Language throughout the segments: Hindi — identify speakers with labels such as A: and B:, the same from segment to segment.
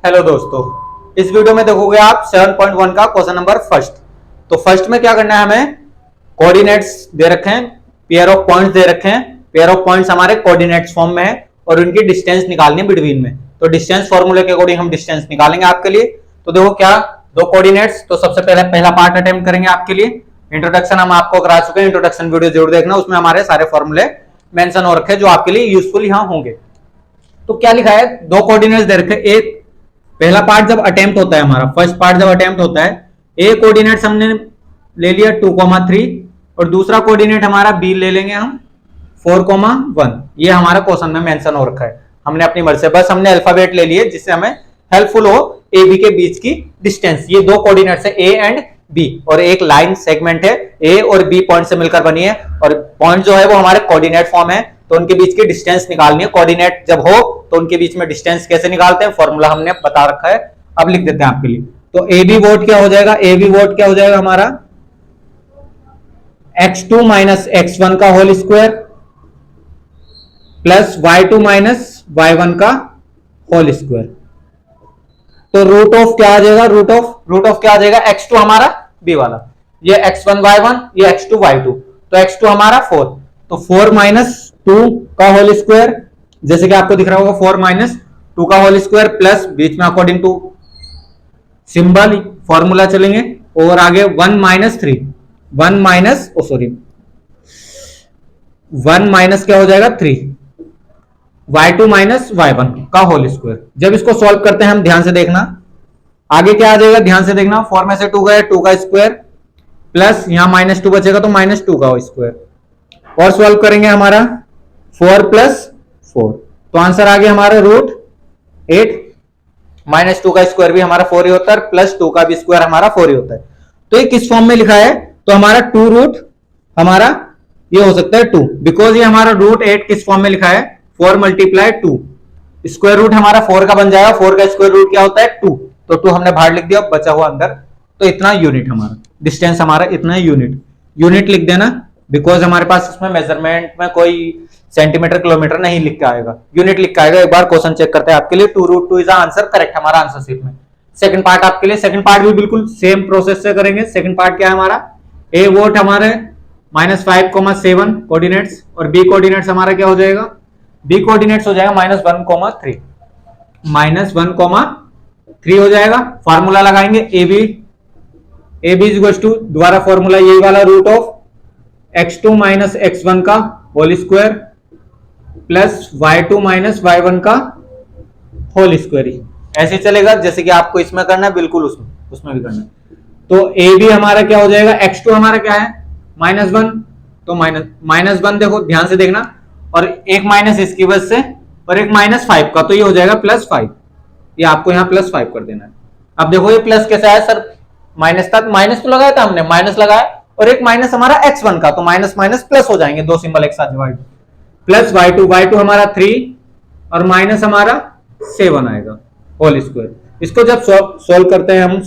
A: हेलो दोस्तों, इस वीडियो में देखोगे आप 7.1 का क्वेश्चन नंबर फर्स्ट। तो फर्स्ट में क्या करना है, हमें कोऑर्डिनेट्स दे रखे हैं, पेयर ऑफ पॉइंट्स दे रखे हैं। पेयर ऑफ पॉइंट्स हमारे कोऑर्डिनेट्स फॉर्म में है और उनकी डिस्टेंस निकालनी है बिटवीन में। तो डिस्टेंस फॉर्मूले के अकॉर्डिंग हम डिस्टेंस निकालेंगे आपके लिए। तो देखो क्या दो कोऑर्डिनेट्स। तो सबसे पहले पहला पार्ट अटेम्प्ट करेंगे आपके लिए। इंट्रोडक्शन हम आपको करा चुके हैं, इंट्रोडक्शन वीडियो जरूर देखना, उसमें हमारे सारे फॉर्मूले मेंशन हो रखे जो आपके लिए यूजफुल यहां होंगे। तो क्या लिखा है, दो कोऑर्डिनेट्स दे रखे। एक पहला पार्ट जब अटेम्प्ट होता है, हमारा फर्स्ट पार्ट जब अटेम्प्ट होता है, ए कोऑर्डिनेट्स हमने ले लिया 2,3 और दूसरा कोऑर्डिनेट हमारा बी ले लेंगे हम 4,1। ये हमारा क्वेश्चन में मेंशन हो रखा है। हमने अपनी मर्जी से बस हमने अल्फाबेट ले लिए जिससे हमें हेल्पफुल हो ए बी के बीच की डिस्टेंस। ये दो कोऑर्डिनेट्स है ए एंड बी और एक लाइन सेगमेंट है ए और बी पॉइंट से मिलकर बनी है और पॉइंट जो है वो हमारे कोऑर्डिनेट फॉर्म है। तो उनके बीच की डिस्टेंस निकालनी है। कोऑर्डिनेट जब हो तो उनके बीच में डिस्टेंस कैसे निकालते हैं, फॉर्मूला हमने बता रखा है, अब लिख देते हैं आपके लिए। तो ए बी वोट क्या हो जाएगा, ए बी वोट क्या हो जाएगा हमारा x2 माइनस x1 का whole square plus y2 minus y1 का होल स्क्वायर। तो रूट ऑफ क्या आ जाएगा, रूट ऑफ क्या आ जाएगा, x2 हमारा b वाला, ये x1 y1, ये x2 y2। तो x2 हमारा 4, तो 4 माइनस 2 का होल स्क्वायर, जैसे कि आपको दिख रहा होगा 4 माइनस 2 का होल स्क्वायर प्लस बीच में अकॉर्डिंग टू सिंबल फॉर्मूला चलेंगे और आगे 1 माइनस 3, 1 माइनस सॉरी 1 माइनस क्या हो जाएगा 3, y2 माइनस y1 का होल स्क्वायर। जब इसको सॉल्व करते हैं हम, ध्यान से देखना आगे क्या आ जाएगा, ध्यान से देखना, 4 में से 2 गए 2 का स्क्वायर प्लस यहां माइनस 2 बचेगा तो माइनस 2 का स्क्वायर और सॉल्व करेंगे हमारा 4 प्लस 4। तो आंसर आ गया हमारा रूट 8। माइनस 2 का स्क्वायर भी हमारा 4 ही होता है, प्लस 2 का भी स्क्वायर हमारा 4 ही होता है। तो ये किस फॉर्म में लिखा है, तो हमारा 2 रूट हमारा ये हो सकता है 2, बिकॉज ये हमारा रूट 8 किस फॉर्म में लिखा है, 4 मल्टीप्लाई 2। स्क्वायर रूट हमारा 4 का बन जाएगा, 4 का स्क्वायर रूट क्या होता है 2, तो 2 हमने बाहर लिख दिया, बचा हुआ अंदर। तो इतना यूनिट हमारा डिस्टेंस, हमारा इतना यूनिट लिख देना, बिकॉज हमारे पास इसमें मेजरमेंट में कोई सेंटीमीटर किलोमीटर नहीं लिख के आएगा, यूनिट लिख के आएगा। एक बार क्वेश्चन चेक करते हैं आपके लिए। 2√2 इज आंसर करेक्ट हमारा आंसर शीट में। सेकंड पार्ट आपके लिए, सेकंड पार्ट भी बिल्कुल सेम प्रोसेस से करेंगे। सेकंड पार्ट क्या है हमारा, ए वोट हमारे -5,7 कोऑर्डिनेट्स और बी कोऑर्डिनेट्स हमारा क्या हो जाएगा, बी कोऑर्डिनेट्स हो जाएगा -1,3, -1,3 हो जाएगा। फार्मूला लगाएंगे A B is equals to, दोबारा फॉर्मूला यही वाला, root of x2 minus x1 का whole square plus y2 minus y1 का होल स्क्वायर। ऐसे चलेगा जैसे कि आपको इसमें करना है, बिल्कुल उसमें भी करना है। तो ए बी हमारा क्या हो जाएगा, x2 हमारा क्या है -1, तो -1 देखो ध्यान से देखना, और एक माइनस इसकी वजह से और एक -5 का, तो ये हो जाएगा +5। ये आपको यहाँ +5 कर देना है। अब देखो ये प्लस कैसे आया सर, माइनस था, माइनस तो लगाया था हमने, माइनस लगाया और एक माइनस हमारा x1 का, तो माइनस माइनस प्लस हो जाएंगे, दो सिंबल एक साथ डिवाइड, प्लस y2 हमारा 3 और माइनस हमारा 7 आएगा होल स्क्वायर। इसको जब सॉल्व करते हैं हम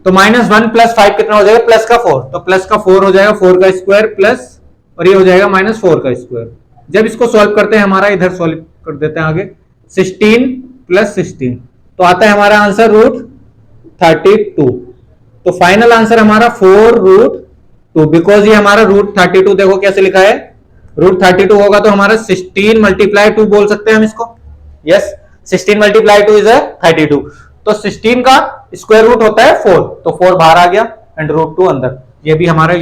A: तो -1 + 5 कितना हो जाएगा, प्लस का 4, तो प्लस का 4 हो जाएगा, 4 का स्क्वायर प्लस और ये हो जाएगा -4 का स्क्वायर। जब इसको सॉल्व करते हैं हमारा, इधर सॉल्व कर देते हैं आगे, 16 + 16 तो आता है हमारा आंसर √32। तो फाइनल आंसर हमारा 4√2, बिकॉज ये हमारा √32 देखो कैसे लिखा है, √32 होगा तो हमारा 16 × 2 बोल सकते हैं हम इसको। Yes, 16 × 2 is 32। तो 16 का स्क्वायर रूट होता है 4, तो 4 बाहर आ गया एंड √2 अंदर। ये भी हमारा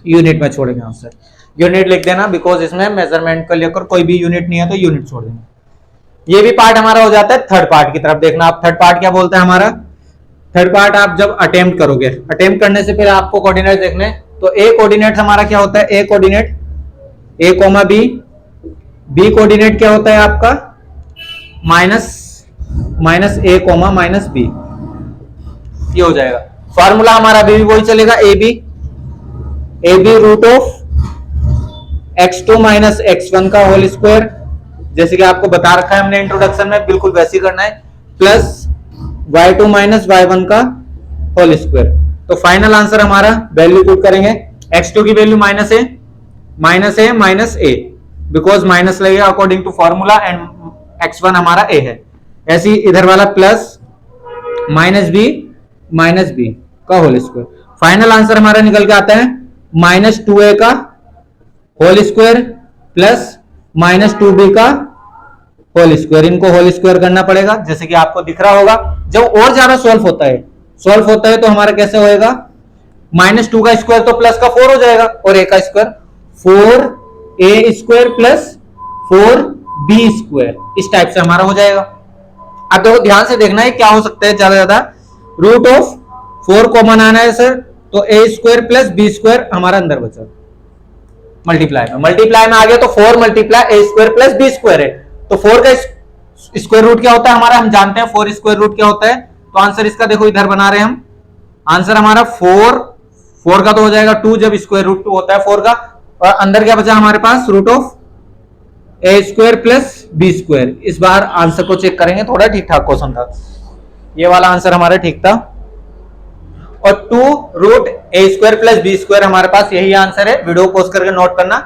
A: यूनिट में छोड़ेंगे आंसर, यूनिट लिख देना, बिकॉज इसमें मेजरमेंट को लेकर कोई भी यूनिट नहीं है तो यूनिट छोड़ देंगे। ये भी पार्ट हमारा हो जाता है थर्ड पार्ट की तरफ देखना। आप थर्ड पार्ट क्या बोलते हैं हमारा, थर्ड पार्ट आप जब अटेम्प्ट करोगे, अटेम्प्ट करने से पहले आपको कोऑर्डिनेट देखने। तो ए कोऑर्डिनेट हमारा क्या होता है, ए कोऑर्डिनेट a, बी कोऑर्डिनेट क्या होता है आपका -a, ये हो जाएगा। फॉर्मूला हमारा भी वही चलेगा, A B root of x2 minus x1 का होल स्क्वायर, जैसे कि आपको बता रखा है हमने इंट्रोडक्शन में, बिल्कुल वैसे ही करना है, प्लस y2 माइनस y1 का होल स्क्वायर। तो फाइनल आंसर हमारा वैल्यू पुट करेंगे, x2 की वैल्यू -a बिकॉज माइनस लगेगा according to formula and x1 हमारा a है, ऐसी इधर वाला प्लस माइनस बी का होल स्क्वायर। फाइनल आंसर हमारा निकल के आता है -2a का होल स्क्वायर प्लस -2b का होल स्क्वायर। इनको होल स्क्वायर करना पड़ेगा, जैसे कि आपको दिख रहा होगा। जब और ज्यादा सॉल्व होता है तो हमारा कैसे होएगा, -2 का स्क्वायर तो प्लस का 4 हो जाएगा, और a का square 4a square plus 4b square, इस टाइप से हमारा हो जाएगा। अब देखो ध्यान से देखना है क्या हो सकता है, ज्यादा ज्यादा रूट ऑफ 4 कॉमन आना है सर, तो a square plus b square हमारा अंदर बचा। मल्टीप्लाई में आ गया तो 4 multiply a square plus b square है, तो 4 का स्क्वायर रूट क्या होता है हमारा, हम जानते हैं 4 स्क्वायर रूट क्या होता है। तो आंसर इसका देखो इधर बना रहे हैं हम, आंसर हमारा 4 का तो हो जाएगा 2 जब स्क्वायर रूट 2 होता है 4 का, और अंदर क्या बचा हमारे पास, root of A square plus B square. इस बार आंसर को चेक करेंगे, थोड़ा ठीक ठाक क्वेश्चन था, ये वाला आंसर हमारा ठीक था। और 2 रूट ए स्क्वायर प्लस बी स्क्वायर हमारे पास यही आंसर है। वीडियो पॉज करके नोट करना,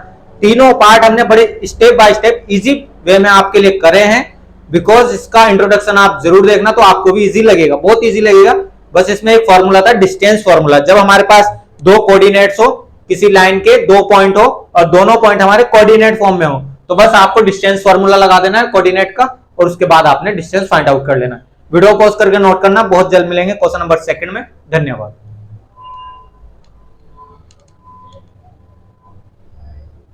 A: तीनों पार्ट हमने बड़े step by step easy way में आपके लिए करे हैं, बिकॉज इसका इंट्रोडक्शन आप जरूर देखना तो आपको भी इजी लगेगा, बहुत इजी लगेगा। बस इसमें एक फॉर्मूला था डिस्टेंस फॉर्मूला, जब हमारे पास दो कोऑर्डिनेट्स हो, किसी लाइन के 2 पॉइंट हो और दोनों पॉइंट हमारे कोऑर्डिनेट फॉर्म में हो, तो बस आपको डिस्टेंस फॉर्मूला लगा देना है कोऑर्डिनेट का, और उसके बाद आपने डिस्टेंस फाइंड आउट कर लेना है। वीडियो पॉज करके नोट करना, बहुत जल्द मिलेंगे क्वेश्चन नंबर 2 में। धन्यवाद।